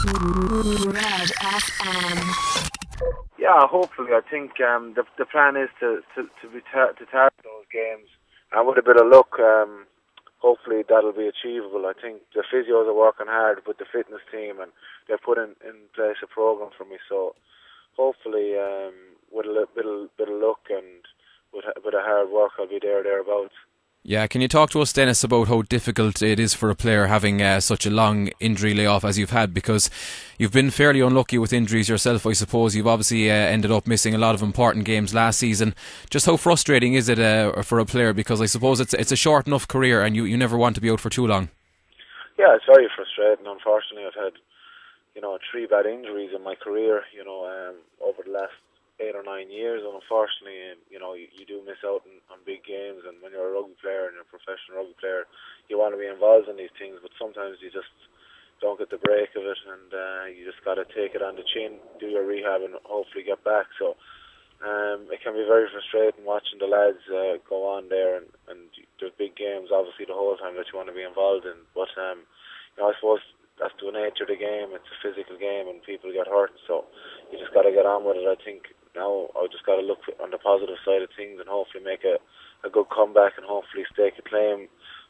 Red FM. Yeah, hopefully. I think the plan is to target those games, and with a bit of luck, hopefully that'll be achievable. I think the physios are working hard with the fitness team, and they've put in place a program for me. So hopefully, with a bit of luck and with a bit of hard work, I'll be thereabouts. Yeah, can you talk to us, Dennis, about how difficult it is for a player having such a long injury layoff as you've had? Because you've been fairly unlucky with injuries yourself, I suppose. You've obviously ended up missing a lot of important games last season. Just how frustrating is it for a player? Because I suppose it's a short enough career and you never want to be out for too long. Yeah, it's very frustrating. Unfortunately, I've had 3 bad injuries in my career, over the last 8 or 9 years, and unfortunately, you do miss out on big games. And when you're a rugby player and you're a professional rugby player, you want to be involved in these things, but sometimes you just don't get the break of it, and you just got to take it on the chin, do your rehab, and hopefully get back. So it can be very frustrating watching the lads go on there, and there's big games, obviously, the whole time that you want to be involved in. But I suppose that's the nature of the game. It's a physical game, and people get hurt, so you just got to get on with it. I think now I just got to look on the positive side of things and hopefully make a good comeback and hopefully stake a claim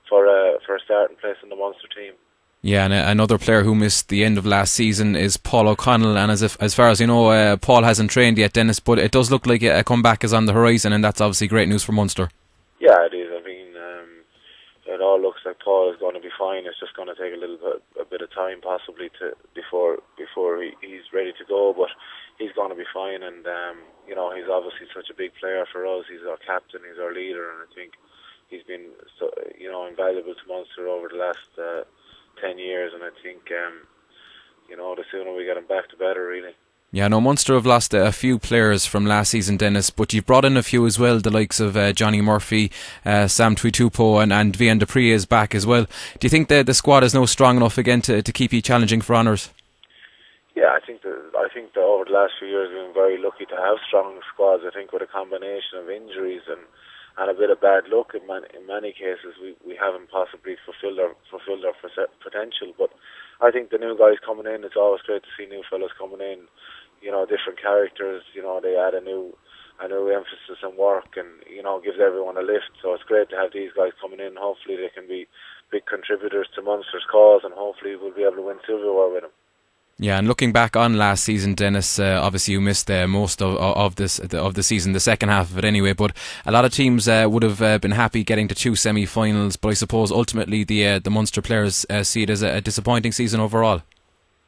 for a starting place in the Munster team. Yeah, and another player who missed the end of last season is Paul O'Connell, and as far as you know, Paul hasn't trained yet, Dennis, but it does look like a comeback is on the horizon, and that's obviously great news for Munster. Yeah, it is. I mean, it all looks like Paul is going to be fine. It's just going to take a bit of time possibly before he's ready to go, but he's going to be fine. And he's obviously such a big player for us. He's our captain, he's our leader, and I think he's been invaluable to Munster over the last 10 years. And I think the sooner we get him back, the better, really. Yeah, no, Munster have lost a few players from last season, Dennis, but you've brought in a few as well, the likes of Johnny Murphy, Sam Tuitupo and Vian Dupree is back as well. Do you think the squad is now strong enough again to keep you challenging for honours? Yeah, I think that over the last few years we've been very lucky to have strong squads. I think with a combination of injuries and a bit of bad luck in many cases, we haven't possibly fulfilled our potential. But I think the new guys coming in, it's always great to see new fellas coming in. Different characters. They add a new emphasis on work, and gives everyone a lift. So it's great to have these guys coming in. Hopefully they can be big contributors to Munster's cause, and hopefully we'll be able to win silverware with them. Yeah, and looking back on last season, Dennis, obviously you missed most of the season, the second half of it anyway. But a lot of teams would have been happy getting to 2 semi-finals. But I suppose ultimately the Munster players see it as a disappointing season overall.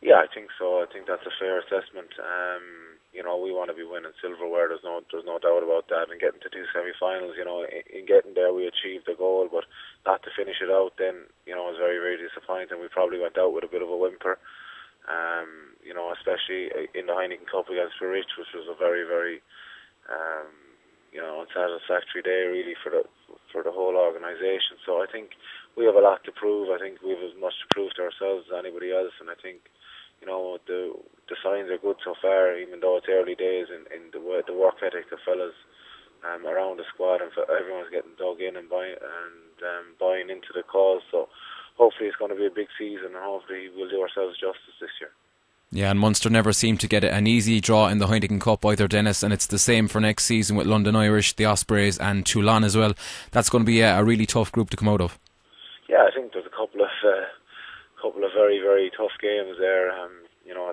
Yeah, I think so. I think that's a fair assessment. We want to be winning silverware. There's no doubt about that. And getting to 2 semi-finals, in getting there we achieved the goal, but not to finish it out then, was very, very disappointing. We probably went out with a bit of a whimper. Especially in the Heineken Cup against Rich, which was a very, very, unsatisfactory day really for the whole organisation. So I think we have a lot to prove. I think we have as much to prove to ourselves as anybody else, and I think the signs are good so far, even though it's early days in the work ethic of fellas around the squad, and everyone's getting dug in and buying into the cause. So hopefully it's going to be a big season, and hopefully we'll do ourselves justice this year. Yeah, and Munster never seemed to get an easy draw in the Heineken Cup either, Dennis, and it's the same for next season with London Irish, the Ospreys and Toulon as well. That's going to be a really tough group to come out of. Yeah, I think there's a couple of very, very tough games there,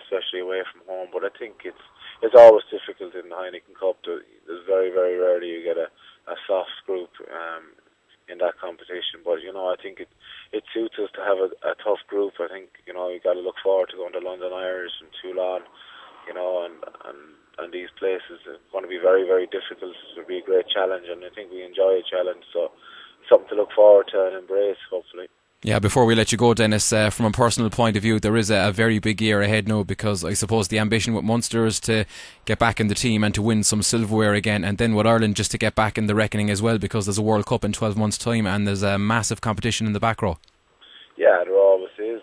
especially away from home. But I think it's always difficult in the Heineken Cup. There's very, very rarely you get a soft group in that competition. But I think it suits us to have a tough group. I think you got to look forward to going to London Irish and Toulon, and these places are going to be very, very difficult. It'll be a great challenge, and I think we enjoy a challenge. So something to look forward to and embrace, hopefully. Yeah, before we let you go, Dennis, from a personal point of view, there is a very big year ahead now, because I suppose the ambition with Munster is to get back in the team and to win some silverware again, and then with Ireland just to get back in the reckoning as well, because there's a World Cup in 12 months' time and there's a massive competition in the back row. Yeah, there always is.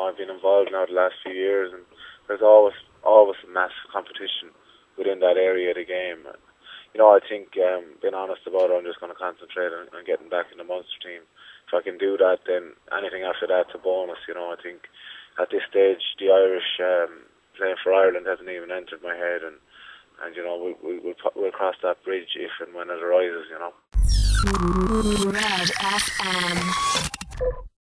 I've been involved now the last few years, and there's always a massive competition within that area of the game. I think, being honest about it, I'm just going to concentrate on getting back in the Munster team. If I can do that, then anything after that's a bonus. I think at this stage, the Irish playing for Ireland hasn't even entered my head, and you know, we'll cross that bridge if and when it arises, you know. Red FM.